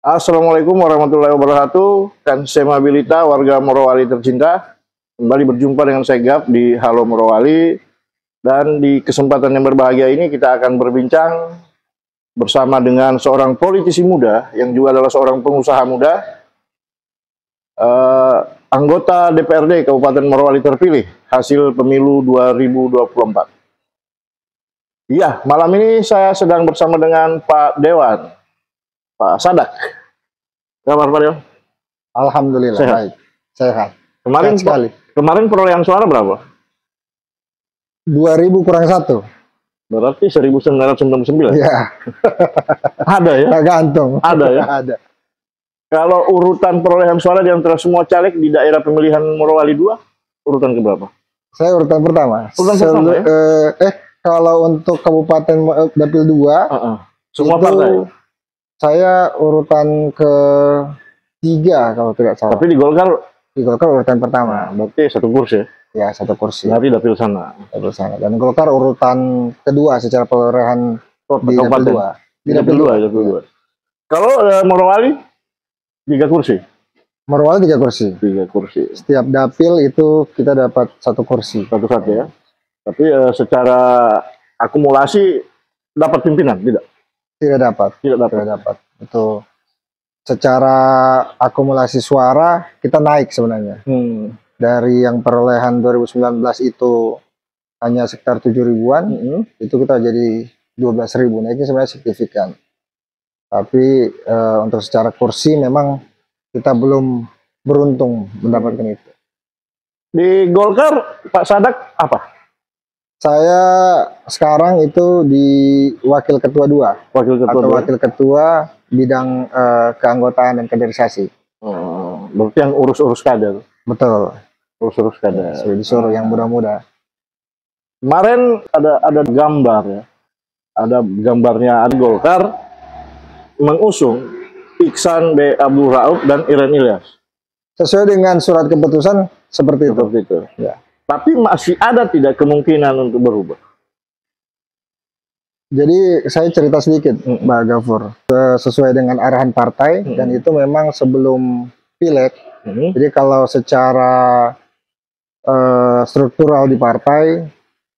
Assalamualaikum warahmatullahi wabarakatuh. Kan Semabilita, warga Morowali tercinta. Kembali berjumpa dengan saya Gap di Halo Morowali. Dan di kesempatan yang berbahagia ini kita akan berbincang bersama dengan seorang politisi muda yang juga adalah seorang pengusaha muda, anggota DPRD Kabupaten Morowali terpilih hasil pemilu 2024. Iya, malam ini saya sedang bersama dengan Pak Dewan, Pak Sadak. Kabar Pak Dewan? Alhamdulillah Sehat. baik, sehat. Kemarin Sehat sekali. Kemarin perolehan suara berapa? 2000 kurang 1. Berarti 1999. Ya, Ada ya? tak gantung. Ada ya? Ada. Kalau urutan perolehan suara di antara semua caleg di daerah pemilihan Morowali 2, urutan keberapa? Saya urutan pertama. Urutan pertama ya? Kalau untuk Kabupaten Dapil 2, Semua itu partai. saya urutan ke-3 kalau tidak salah. Tapi di Golkar, Di Golkar urutan pertama. berarti satu kursi ya? Ya, 1 kursi. Dari dapil sana. Dapil sana. Dan Golkar urutan kedua secara perolehan di Dapil Kabupaten. 2. Di dapil 2, dapil 2. Kalau Morowali 3 kursi. Morowali 3 kursi. 3 kursi. Setiap dapil itu kita dapat 1 kursi. Satu-satu ya. Tapi secara akumulasi dapat pimpinan tidak? Tidak dapat. Tidak dapat. Tidak dapat. Itu secara akumulasi suara kita naik sebenarnya. Dari yang perolehan 2019 itu hanya sekitar 7 ribuan, itu kita jadi 12.000. Naiknya sebenarnya signifikan. Tapi untuk secara kursi memang kita belum beruntung mendapatkan itu. Di Golkar, Pak Sadak apa? Saya sekarang itu di Wakil Ketua 2 Wakil Ketua atau 2. Wakil Ketua bidang keanggotaan dan kaderisasi. Berarti yang urus-urus kader. Betul. Urus-urus kader. Sudah disuruh yang muda-muda. Kemarin ada gambar ya. Ada gambarnya ada Golkar mengusung Iksan B. Abdul Rauf dan Iren Ilyas. Sesuai dengan surat keputusan seperti itu. Seperti itu. Ya. Tapi masih ada tidak kemungkinan untuk berubah? Jadi saya cerita sedikit, Mbak Gafur. Sesuai dengan arahan partai, dan itu memang sebelum pileg. Jadi kalau secara struktural di partai,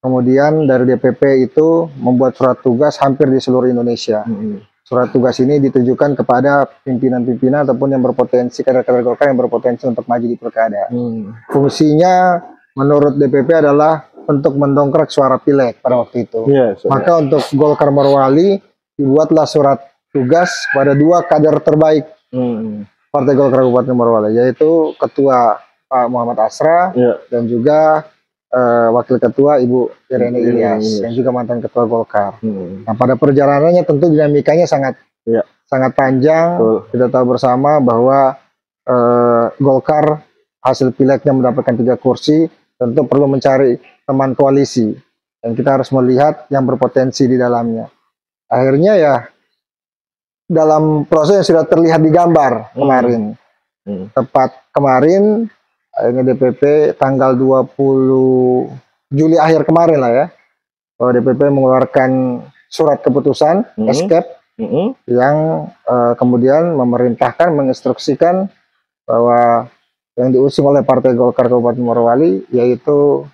kemudian dari DPP itu membuat surat tugas hampir di seluruh Indonesia. Surat tugas ini ditujukan kepada pimpinan-pimpinan ataupun yang berpotensi, kader-kader Golkar yang berpotensi untuk maju di pilkada. Fungsinya menurut DPP adalah untuk mendongkrak suara pileg pada waktu itu. Maka untuk Golkar Morowali dibuatlah surat tugas pada 2 kader terbaik Partai Golkar Kabupaten Morowali, yaitu Ketua Pak Muhammad Asra dan juga Wakil Ketua Ibu Irene Ilyas yang juga mantan Ketua Golkar. Nah, pada perjalanannya tentu dinamikanya sangat panjang. Kita tahu bersama bahwa Golkar hasil pilegnya mendapatkan 3 kursi, tentu perlu mencari teman koalisi, dan kita harus melihat yang berpotensi di dalamnya. Akhirnya ya dalam proses yang sudah terlihat di gambar kemarin, tepat kemarin akhirnya DPP tanggal 20 Juli akhir kemarin lah ya, bahwa DPP mengeluarkan surat keputusan escape yang kemudian memerintahkan, menginstruksikan bahwa yang diusung oleh Partai Golkar Kabupaten Morowali yaitu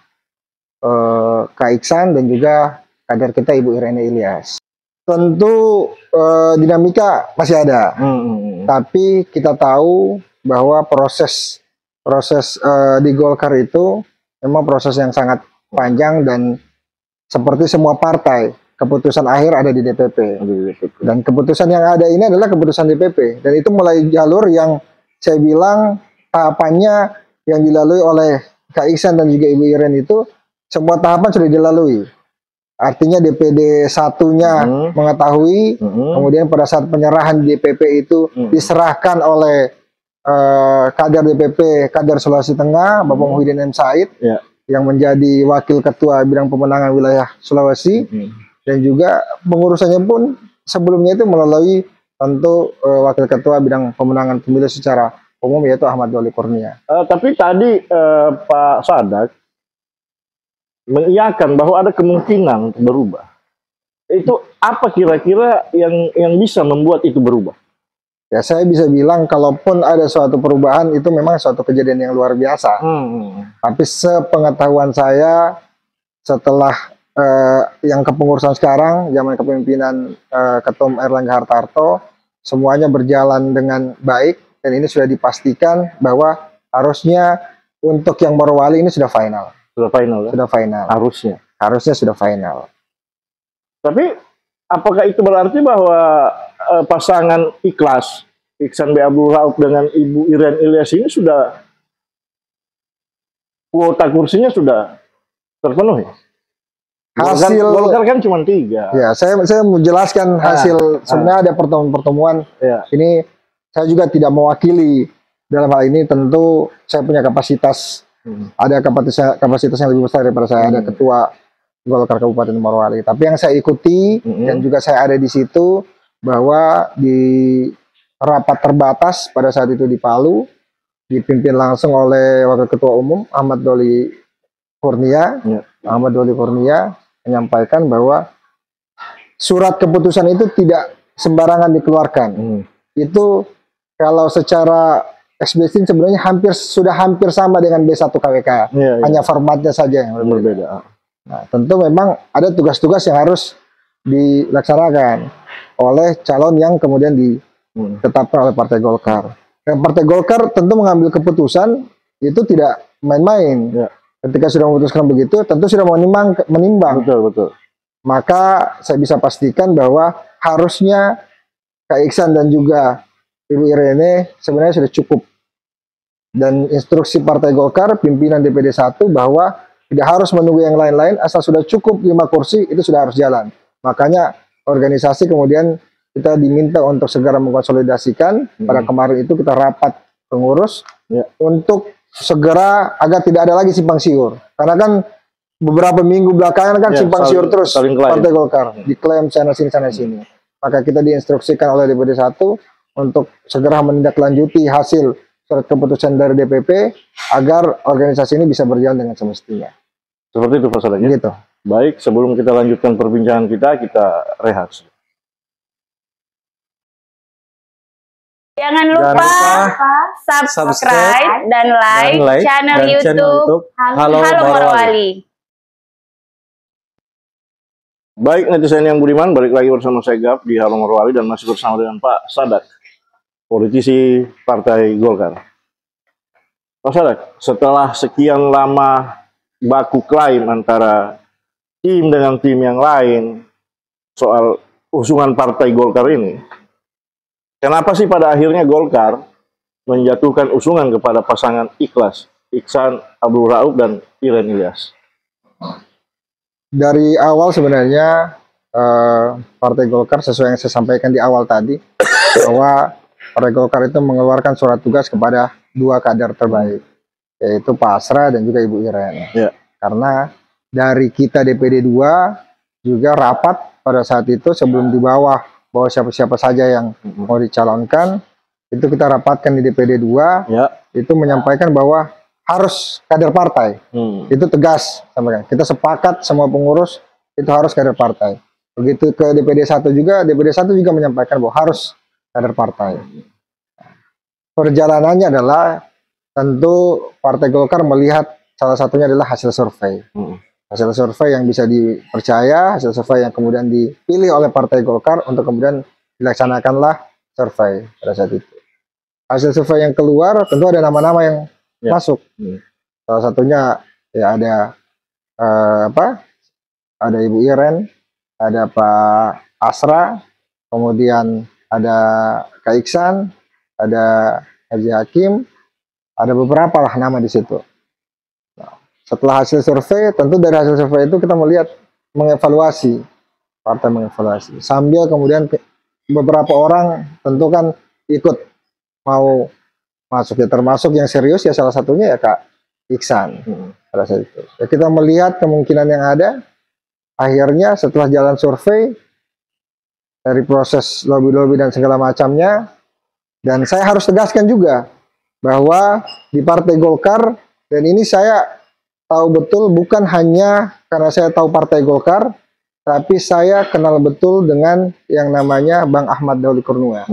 Kak Iksan dan juga kader kita Ibu Irene Ilyas. Tentu dinamika masih ada, tapi kita tahu bahwa proses di Golkar itu memang proses yang sangat panjang, dan seperti semua partai keputusan akhir ada di DPP. Dan keputusan yang ada ini adalah keputusan DPP, dan itu mulai jalur yang saya bilang tahapannya yang dilalui oleh Kak Iksan dan juga Ibu Iren itu semua tahapan sudah dilalui. Artinya DPD 1-nya mengetahui, kemudian pada saat penyerahan DPP itu diserahkan oleh kader DPP, kader Sulawesi Tengah, Bapak Muhyiddin M. Said, yang menjadi Wakil Ketua Bidang Pemenangan Wilayah Sulawesi, dan juga pengurusannya pun sebelumnya itu melalui tentu Wakil Ketua Bidang Pemenangan Pemilu secara umum, yaitu Ahmad Doli Kurnia. Tapi tadi Pak Sadak mengiyakan bahwa ada kemungkinan untuk berubah. Itu apa kira-kira yang bisa membuat itu berubah? Ya saya bisa bilang kalaupun ada suatu perubahan itu memang suatu kejadian yang luar biasa. Tapi sepengetahuan saya setelah yang kepengurusan sekarang, zaman kepemimpinan Ketum Erlangga Hartarto, semuanya berjalan dengan baik dan ini sudah dipastikan bahwa harusnya untuk yang Morowali ini sudah final. Sudah final ya? Sudah final. Harusnya sudah final. Tapi apakah itu berarti bahwa pasangan Ikhlas, Iksan B. Abdul Rauf dengan Ibu Iren Ilyas ini sudah kuota kursinya sudah terpenuhi? Golkar kan cuma 3. Ya, saya mau jelaskan hasil. Sebenarnya ada pertemuan-pertemuan. Ya. Ini saya juga tidak mewakili dalam hal ini. Tentu saya punya kapasitas. Ada kapasitas yang lebih besar daripada saya. Ada ketua Golkar Kabupaten Morowali. Tapi yang saya ikuti dan juga saya ada di situ bahwa di rapat terbatas pada saat itu di Palu dipimpin langsung oleh Wakil Ketua Umum Ahmad Doli Kurnia. Ahmad Doli Kurnia menyampaikan bahwa surat keputusan itu tidak sembarangan dikeluarkan. Itu kalau secara eksplisit sebenarnya sudah hampir sama dengan B1 KWK. Hanya formatnya saja yang berbeda. Nah, tentu memang ada tugas-tugas yang harus dilaksanakan oleh calon yang kemudian ditetapkan oleh Partai Golkar. Dan Partai Golkar tentu mengambil keputusan itu tidak main-main. Ketika sudah memutuskan begitu, tentu sudah menimbang. Betul. Maka saya bisa pastikan bahwa harusnya Kak Iksan dan juga Ibu Irene sebenarnya sudah cukup. Dan instruksi Partai Golkar, pimpinan DPD 1 bahwa tidak harus menunggu yang lain-lain, asal sudah cukup 5 kursi, itu sudah harus jalan. Makanya organisasi kemudian kita diminta untuk segera mengkonsolidasikan. Pada kemarin itu kita rapat pengurus untuk segera agar tidak ada lagi simpang siur. Karena kan beberapa minggu belakangan kan simpang siur terus Partai Golkar. Diklaim sana sini. Maka kita diinstruksikan oleh DPD 1 untuk segera menindaklanjuti hasil surat keputusan dari DPP agar organisasi ini bisa berjalan dengan semestinya. Seperti itu Pak Sadek. Gitu. Baik, sebelum kita lanjutkan perbincangan kita rehat. Jangan lupa subscribe dan like channel YouTube Halo Morowali. Baik netizen yang budiman, balik lagi bersama saya Gap di Halo Morowali dan masih bersama dengan Pak Sadek, politisi Partai Golkar. Pak Sadek, setelah sekian lama baku klaim antara tim dengan tim yang lain soal usungan Partai Golkar ini, kenapa sih pada akhirnya Golkar menjatuhkan usungan kepada pasangan Ikhlas, Iksan Abdul Rauf dan Iren Ilyas? Dari awal sebenarnya Partai Golkar sesuai yang saya sampaikan di awal tadi bahwa Partai Golkar itu mengeluarkan surat tugas kepada 2 kader terbaik, yaitu Pak Asra dan juga Ibu Iren. Karena dari kita DPD 2 juga rapat pada saat itu sebelum di bawah bahwa siapa-siapa saja yang mau dicalonkan, itu kita rapatkan di DPD 2, itu menyampaikan bahwa harus kader partai. Itu tegas, kita sepakat semua pengurus itu harus kader partai. Begitu ke DPD 1 juga, DPD 1 juga menyampaikan bahwa harus kader partai. Perjalanannya adalah tentu Partai Golkar melihat salah satunya adalah hasil survei. Hasil survei yang bisa dipercaya, hasil survei yang kemudian dipilih oleh Partai Golkar untuk kemudian dilaksanakanlah survei pada saat itu. Hasil survei yang keluar tentu ada nama-nama yang masuk. Salah satunya ya ada ada Ibu Iren, ada Pak Asra, kemudian ada Kak Iksan, ada Haji Hakim, ada beberapa lah nama di situ. Nah, setelah hasil survei, tentu dari hasil survei itu kita melihat mengevaluasi, partai mengevaluasi, sambil kemudian beberapa orang tentu kan ikut mau masuk, ya termasuk yang serius ya salah satunya ya Kak Iksan pada saat itu. Ya, kita melihat kemungkinan yang ada, akhirnya setelah jalan survei dari proses lobby-lobby dan segala macamnya, dan saya harus tegaskan juga bahwa di Partai Golkar, dan ini saya tahu betul bukan hanya karena saya tahu Partai Golkar, tapi saya kenal betul dengan yang namanya Bang Ahmad Dauli Kurnia.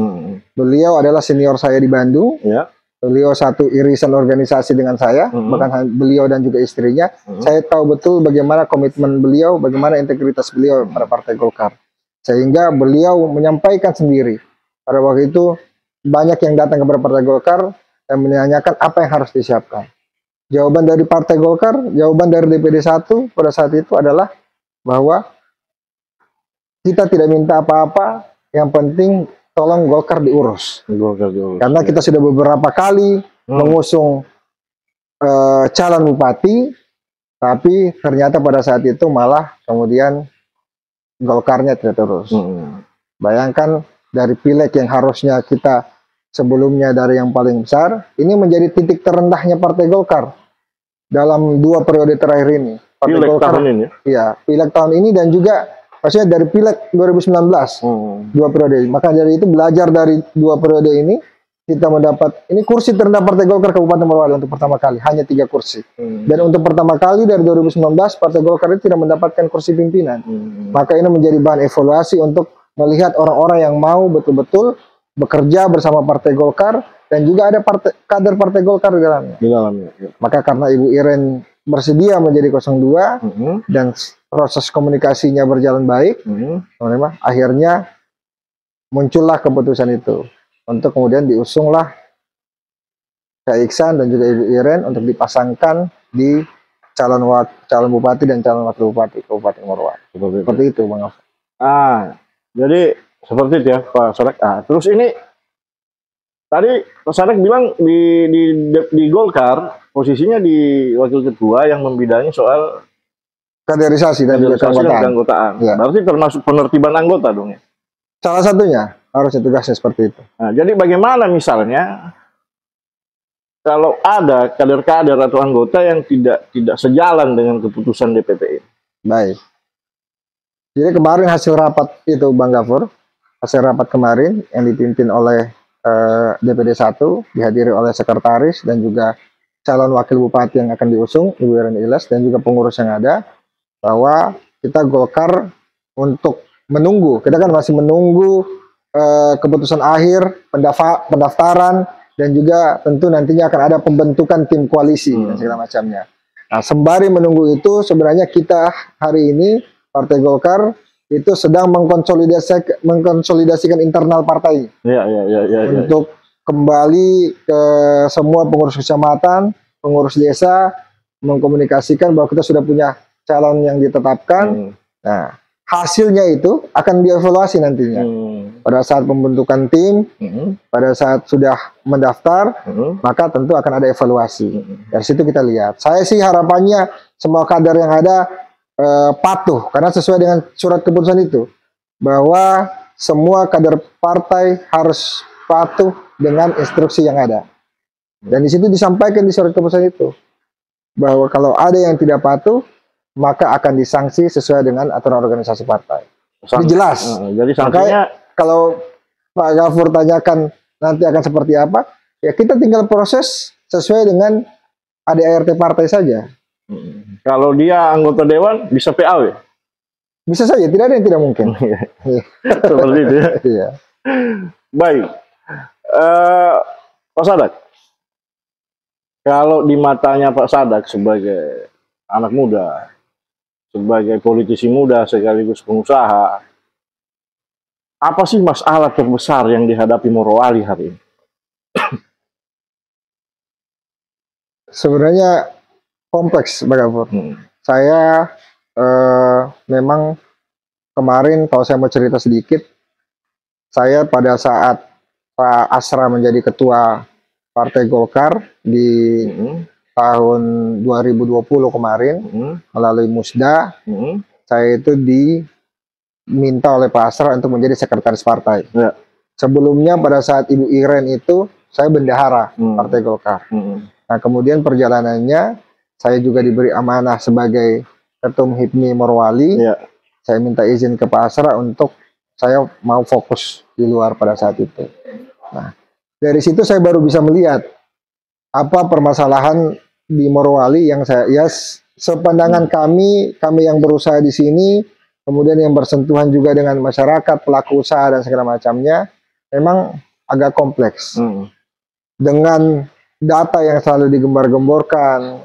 Beliau adalah senior saya di Bandung. Ya. Beliau satu irisan organisasi dengan saya, bahkan beliau dan juga istrinya. Saya tahu betul bagaimana komitmen beliau, bagaimana integritas beliau pada Partai Golkar. Sehingga beliau menyampaikan sendiri. Pada waktu itu banyak yang datang kepada Partai Golkar dan menanyakan apa yang harus disiapkan. Jawaban dari Partai Golkar, jawaban dari DPD 1 pada saat itu adalah bahwa kita tidak minta apa-apa, yang penting tolong Golkar diurus. Karena kita sudah beberapa kali mengusung calon bupati, tapi ternyata pada saat itu malah kemudian Golkarnya tidak terurus. Bayangkan dari pileg yang harusnya kita sebelumnya dari yang paling besar, ini menjadi titik terendahnya Partai Golkar dalam 2 periode terakhir ini. Partai Pileg Golkar, tahun ini? Iya, pileg tahun ini dan juga maksudnya dari pileg 2019, 2 periode. Maka dari itu belajar dari 2 periode ini, kita mendapat, ini kursi terendah Partai Golkar Kabupaten Morowali untuk pertama kali, hanya 3 kursi. Dan untuk pertama kali dari 2019, Partai Golkar itu tidak mendapatkan kursi pimpinan. Maka ini menjadi bahan evaluasi untuk melihat orang-orang yang mau betul-betul bekerja bersama Partai Golkar dan juga ada kader Partai Golkar di dalamnya. Ya. Maka karena Ibu Iren bersedia menjadi 02 dan proses komunikasinya berjalan baik, akhirnya muncullah keputusan itu untuk kemudian diusunglah Kak Iksan dan juga Ibu Iren untuk dipasangkan di calon bupati dan calon wakil bupati Kabupaten Morowali. Seperti itu, Bang Alfa. Jadi seperti itu ya Pak Sadak. Terus ini tadi Pak Sadak bilang di Golkar posisinya di wakil ketua yang membidangi soal kaderisasi dan juga keanggotaan. Ya. Berarti termasuk penertiban anggota dong ya? Salah satunya harusnya tugasnya seperti itu. Jadi bagaimana misalnya kalau ada kader-kader atau anggota yang tidak sejalan dengan keputusan DPP ini? Baik. Jadi kemarin hasil rapat itu Bang Gafur, hasil rapat kemarin yang dipimpin oleh DPD 1, dihadiri oleh sekretaris dan juga calon wakil bupati yang akan diusung, Ibu Iren Ilyas, dan juga pengurus yang ada, bahwa kita Golkar untuk menunggu, kita kan masih menunggu keputusan akhir, pendaftaran, dan juga tentu nantinya akan ada pembentukan tim koalisi dan segala macamnya. Nah, sembari menunggu itu, sebenarnya kita hari ini Partai Golkar itu sedang mengkonsolidasikan internal partai. Untuk kembali ke semua pengurus kecamatan, pengurus desa, mengkomunikasikan bahwa kita sudah punya calon yang ditetapkan. Nah, hasilnya itu akan dievaluasi nantinya. Pada saat pembentukan tim, pada saat sudah mendaftar, maka tentu akan ada evaluasi. Dari situ kita lihat. Saya sih harapannya semua kader yang ada patuh, karena sesuai dengan surat keputusan itu, bahwa semua kader partai harus patuh dengan instruksi yang ada. Dan di situ disampaikan di surat keputusan itu, bahwa kalau ada yang tidak patuh, maka akan disanksi sesuai dengan aturan organisasi partai. Jadi jelas. Jadi sanksinya, kalau Pak Gafur tanyakan nanti akan seperti apa, ya kita tinggal proses sesuai dengan ADART partai saja. Kalau dia anggota dewan bisa PAW? Bisa saja, tidak ada yang tidak mungkin. Seperti itu ya. Iya. Baik, Pak Sadak, kalau di matanya Pak Sadak sebagai anak muda, sebagai politisi muda sekaligus pengusaha, apa sih masalah terbesar yang dihadapi Morowali hari ini? Sebenarnya kompleks, Pak Gafur. Saya memang kemarin, kalau saya mau cerita sedikit, saya pada saat Pak Asra menjadi ketua Partai Golkar di tahun 2020 kemarin, melalui Musda, saya itu diminta oleh Pak Asra untuk menjadi sekretaris partai. Sebelumnya pada saat Ibu Iren itu, saya bendahara Partai Golkar. Nah, kemudian perjalanannya, saya juga diberi amanah sebagai Ketum HIPMI Morowali. Saya minta izin ke Pak Asra untuk saya mau fokus di luar pada saat itu. Nah, dari situ saya baru bisa melihat apa permasalahan di Morowali yang saya, sepandangan kami yang berusaha di sini, kemudian yang bersentuhan juga dengan masyarakat, pelaku usaha dan segala macamnya, memang agak kompleks. Dengan data yang selalu digembar-gemborkan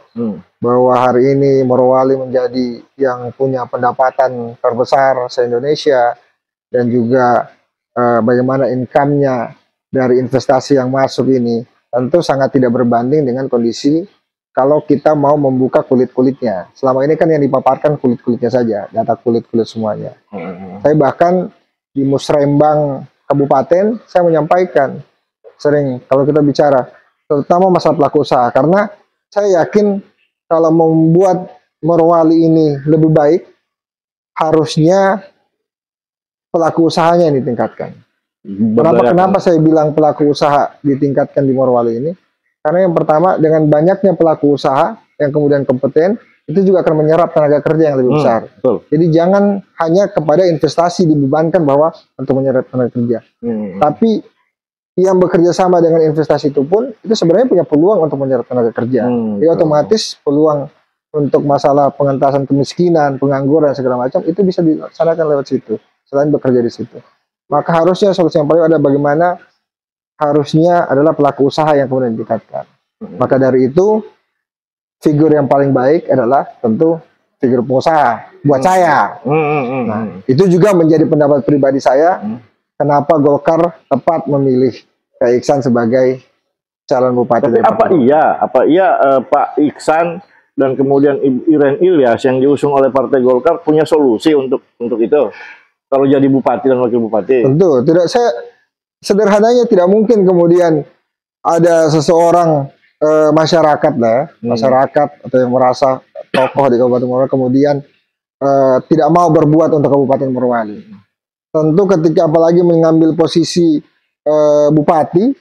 bahwa hari ini Morowali menjadi yang punya pendapatan terbesar se-Indonesia, dan juga bagaimana income-nya dari investasi yang masuk ini tentu sangat tidak berbanding dengan kondisi kalau kita mau membuka kulit-kulitnya. Selama ini kan yang dipaparkan kulit-kulitnya saja, data kulit-kulit semuanya. Saya bahkan di Musrembang Kabupaten, saya menyampaikan sering kalau kita bicara, terutama masalah pelaku usaha, karena saya yakin kalau membuat Morowali ini lebih baik, harusnya pelaku usahanya yang ditingkatkan. Kenapa saya bilang pelaku usaha ditingkatkan di Morowali ini? Karena yang pertama, dengan banyaknya pelaku usaha yang kemudian kompeten, itu juga akan menyerap tenaga kerja yang lebih besar. Jadi jangan hanya kepada investasi dibebankan bahwa untuk menyerap tenaga kerja. Tapi yang bekerja sama dengan investasi itu pun, itu sebenarnya punya peluang untuk menyerap tenaga kerja. Jadi otomatis peluang untuk masalah pengentasan kemiskinan, pengangguran, segala macam, itu bisa dilaksanakan lewat situ, selain bekerja di situ. Maka harusnya solusi yang paling ada bagaimana harusnya adalah pelaku usaha yang kemudian ditingkatkan. Maka dari itu, figur yang paling baik adalah tentu figur pengusaha buat saya. Nah, itu juga menjadi pendapat pribadi saya, kenapa Golkar tepat memilih Kak Iksan sebagai calon bupati. Tapi apa iya Pak Iksan dan kemudian Ibu Iren Ilyas yang diusung oleh Partai Golkar punya solusi untuk itu? Kalau jadi bupati dan wakil bupati? Tentu tidak. Sederhananya tidak mungkin kemudian ada seseorang masyarakat masyarakat atau yang merasa tokoh di Kabupaten Morowali kemudian tidak mau berbuat untuk Kabupaten Morowali. Tentu ketika apalagi mengambil posisi bupati,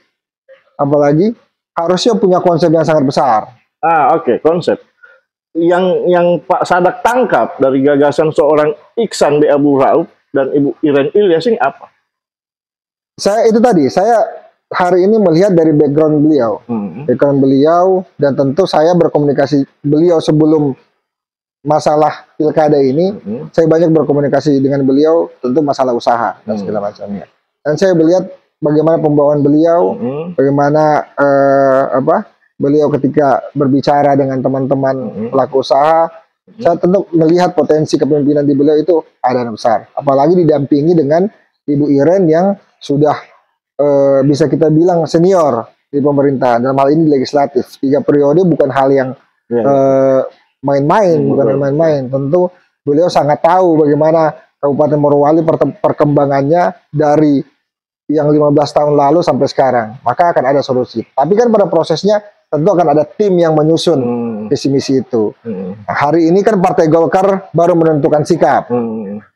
apalagi harusnya punya konsep yang sangat besar. Oke, konsep. Yang Pak Sadak tangkap dari gagasan seorang Iksan B. Abdul Rauf dan Ibu Iren Ilyas ini apa? Saya hari ini melihat dari background beliau, dan tentu saya berkomunikasi beliau sebelum masalah pilkada ini, saya banyak berkomunikasi dengan beliau tentu masalah usaha dan segala macamnya. Dan saya melihat bagaimana pembawaan beliau, bagaimana beliau ketika berbicara dengan teman-teman pelaku usaha. Saya tentu melihat potensi kepemimpinan di beliau itu ada yang besar. Apalagi didampingi dengan Ibu Iren yang sudah bisa kita bilang senior di pemerintahan, dalam hal ini legislatif. 3 periode bukan hal yang main-main, bukan main-main. Tentu beliau sangat tahu bagaimana Kabupaten Morowali perkembangannya dari yang 15 tahun lalu sampai sekarang. Maka akan ada solusi. Tapi kan pada prosesnya tentu akan ada tim yang menyusun visi misi itu. Nah, hari ini kan Partai Golkar baru menentukan sikap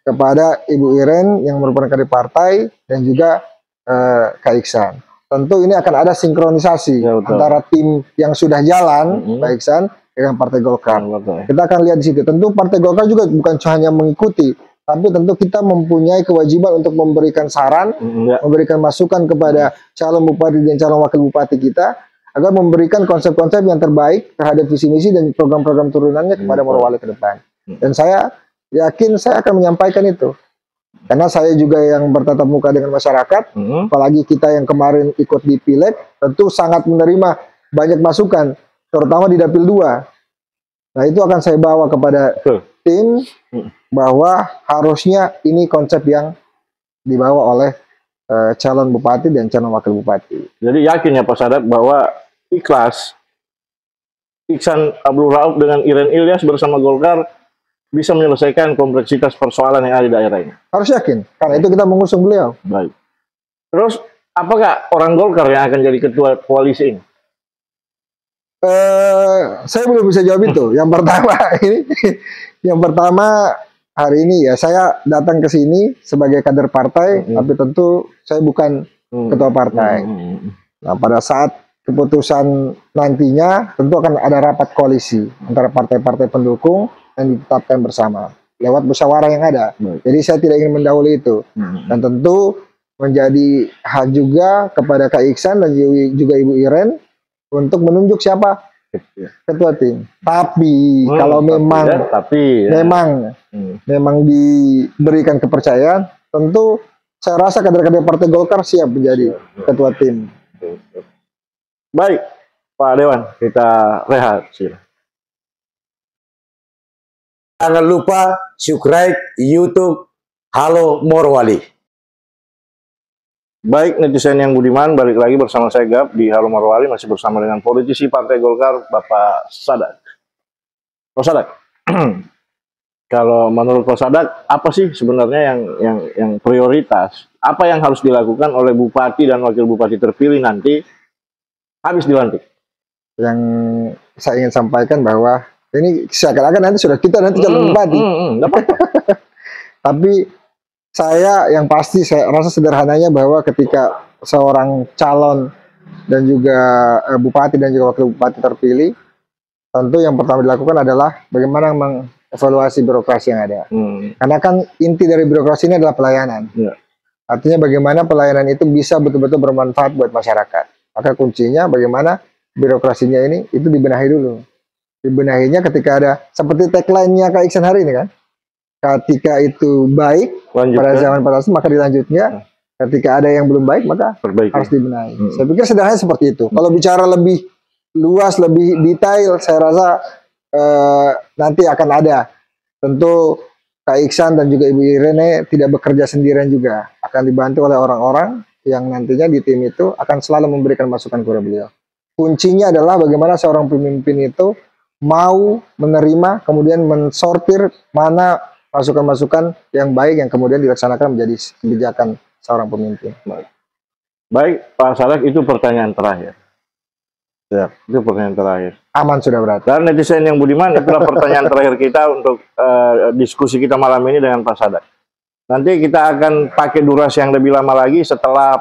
kepada Ibu Iren yang merupakan kader partai dan juga Kak Iksan. Tentu ini akan ada sinkronisasi antara tim yang sudah jalan, Kak Iksan, dengan Partai Golkar. Kita akan lihat di situ. Tentu Partai Golkar juga bukan hanya mengikuti, tapi tentu kita mempunyai kewajiban untuk memberikan saran, memberikan masukan kepada calon bupati dan calon wakil bupati kita, agar memberikan konsep-konsep yang terbaik terhadap visi misi dan program-program turunannya kepada Morowali ke depan. Dan saya yakin saya akan menyampaikan itu. Karena saya juga yang bertatap muka dengan masyarakat, apalagi kita yang kemarin ikut di Pileg, tentu sangat menerima banyak masukan, terutama di Dapil 2. Nah, itu akan saya bawa kepada tim, bahwa harusnya ini konsep yang dibawa oleh calon bupati dan calon wakil bupati. Jadi yakin ya Pak Sadat bahwa ikhlas Iksan Abdul Rauf dengan Iren Ilyas bersama Golkar bisa menyelesaikan kompleksitas persoalan yang ada di daerah ini? Harus yakin, karena itu kita mengusung beliau. Baik. Terus, apakah orang Golkar yang akan jadi ketua koalisi ini? Saya belum bisa jawab itu. Yang pertama hari ini ya saya datang ke sini sebagai kader partai, tapi tentu saya bukan ketua partai. Nah, pada saat keputusan nantinya tentu akan ada rapat koalisi antara partai-partai pendukung yang ditetapkan bersama lewat musyawarah yang ada. Jadi saya tidak ingin mendahului itu. Dan tentu menjadi hak juga kepada Kak Iksan dan juga Ibu Iren untuk menunjuk siapa Ketua tim. Tapi kalau memang memang diberikan kepercayaan, tentu saya rasa kader-kader Partai Golkar siap menjadi ketua tim. Baik, Pak Dewan, kita rehat. Jangan lupa subscribe YouTube Halo Morowali. Baik, netizen yang budiman, balik lagi bersama saya Gap di Halo Morowali, masih bersama dengan politisi Partai Golkar, Bapak Sadak. Pak Sadak, kalau menurut Pak Sadak, apa sih sebenarnya yang prioritas? Apa yang harus dilakukan oleh Bupati dan Wakil Bupati terpilih nanti habis dilantik? Yang saya ingin sampaikan bahwa ini seakan-akan nanti sudah kita nanti calon bupati. Tapi saya yang pasti saya rasa sederhananya bahwa ketika seorang calon dan juga bupati dan juga wakil bupati terpilih, tentu yang pertama dilakukan adalah bagaimana mengevaluasi birokrasi yang ada. Karena kan inti dari birokrasi ini adalah pelayanan. Artinya bagaimana pelayanan itu bisa betul-betul bermanfaat buat masyarakat. Maka kuncinya bagaimana birokrasinya ini itu dibenahi dulu. Dibenahinya ketika ada seperti tagline-nya Kak Iksan hari ini kan. Ketika itu baik pada zaman Pak maka dilanjutnya. Ketika ada yang belum baik maka harus dibenahi. Saya pikir sederhananya seperti itu. Kalau bicara lebih luas, lebih detail, saya rasa nanti akan ada. Tentu Kak Iksan dan juga Ibu Irene tidak bekerja sendirian juga. Akan dibantu oleh orang-orang yang nantinya di tim itu akan selalu memberikan masukan kepada beliau. Kuncinya adalah bagaimana seorang pemimpin itu mau menerima, kemudian mensortir mana masukan-masukan yang baik yang kemudian dilaksanakan menjadi kebijakan seorang pemimpin. Baik, Pak Sadak, itu pertanyaan terakhir. Ya, itu pertanyaan terakhir. Aman sudah berarti. Dan netizen yang budiman, itulah pertanyaan terakhir kita untuk diskusi kita malam ini dengan Pak Sadak. Nanti kita akan pakai durasi yang lebih lama lagi setelah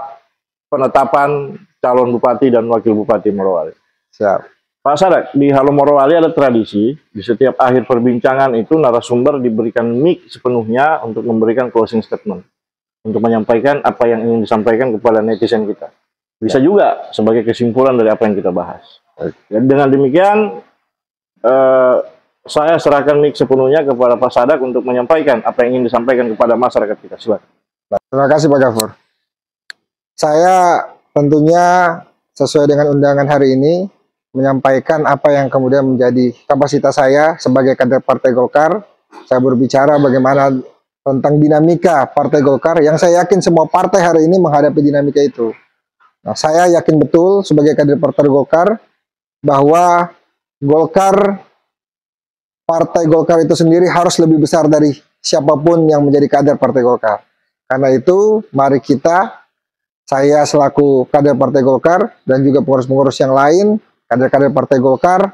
penetapan calon bupati dan wakil bupati Morowali. Siap. Pak Sadak, di Halo Morowali ada tradisi, di setiap akhir perbincangan itu narasumber diberikan mic sepenuhnya untuk memberikan closing statement. Untuk menyampaikan apa yang ingin disampaikan kepada netizen kita. Bisa juga sebagai kesimpulan dari apa yang kita bahas. Dan dengan demikian, saya serahkan mic sepenuhnya kepada Pak Sadak untuk menyampaikan apa yang ingin disampaikan kepada masyarakat kita. Silakan. Terima kasih Pak Gafur. Saya tentunya sesuai dengan undangan hari ini menyampaikan apa yang kemudian menjadi kapasitas saya sebagai kader Partai Golkar. Saya berbicara bagaimana tentang dinamika Partai Golkar yang saya yakin semua partai hari ini menghadapi dinamika itu. Nah, saya yakin betul sebagai kader Partai Golkar bahwa Partai Golkar itu sendiri harus lebih besar dari siapapun yang menjadi kader Partai Golkar. Karena itu, mari saya selaku kader Partai Golkar dan juga pengurus-pengurus yang lain, kader-kader Partai Golkar,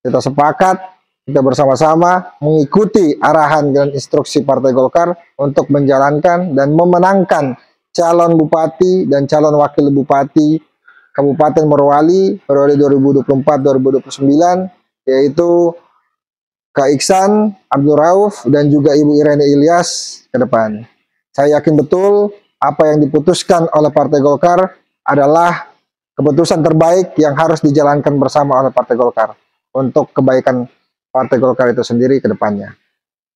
kita sepakat, kita bersama-sama mengikuti arahan dan instruksi Partai Golkar untuk menjalankan dan memenangkan calon bupati dan calon wakil bupati Kabupaten Morowali periode 2024-2029, yaitu Kak Iksan, Abdul Rauf, dan juga Ibu Irene Ilyas ke depan. Saya yakin betul apa yang diputuskan oleh Partai Golkar adalah keputusan terbaik yang harus dijalankan bersama oleh Partai Golkar untuk kebaikan Partai Golkar itu sendiri ke depannya.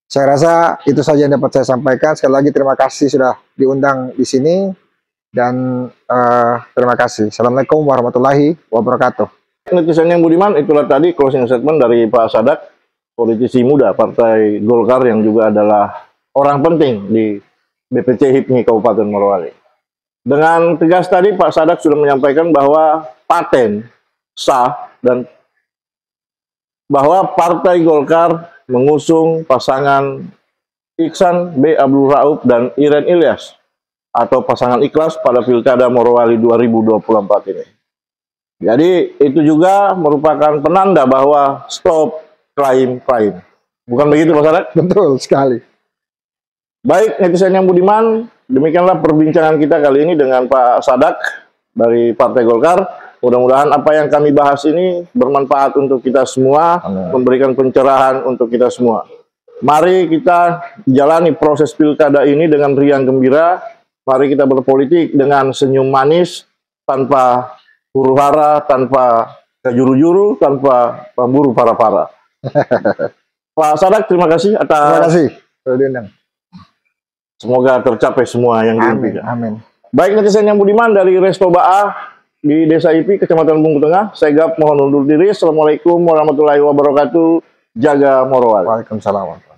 Saya rasa itu saja yang dapat saya sampaikan. Sekali lagi terima kasih sudah diundang di sini dan terima kasih. Assalamualaikum warahmatullahi wabarakatuh. Netizen yang budiman, itulah tadi closing statement dari Pak Sadak, politisi muda Partai Golkar yang juga adalah orang penting di BPC HIPMI Kabupaten Morowali. Dengan tegas tadi Pak Sadak sudah menyampaikan bahwa paten sah dan bahwa Partai Golkar mengusung pasangan Iksan B. Abdul Rauf dan Iren Ilyas atau pasangan ikhlas pada Pilkada Morowali 2024 ini. Jadi itu juga merupakan penanda bahwa stop crime. Bukan begitu Pak Sadak? Betul sekali. Baik netizen yang budiman, demikianlah perbincangan kita kali ini dengan Pak Sadak dari Partai Golkar. Mudah-mudahan apa yang kami bahas ini bermanfaat untuk kita semua, memberikan pencerahan untuk kita semua. Mari kita jalani proses pilkada ini dengan riang gembira. Mari kita berpolitik dengan senyum manis, tanpa huru-hara, tanpa ke juru-juru tanpa pemburu para-para. Pak Sadak, terima kasih atas. Terima kasih. Sudah diundang. Semoga tercapai semua yang diimpikan. Amin. Baik netizen yang budiman dari Resto Ba'a di Desa IP, Kecamatan Bungku Tengah, Segap mohon undur diri. Assalamualaikum warahmatullahi wabarakatuh. Jaga Morowali. Waalaikumsalam.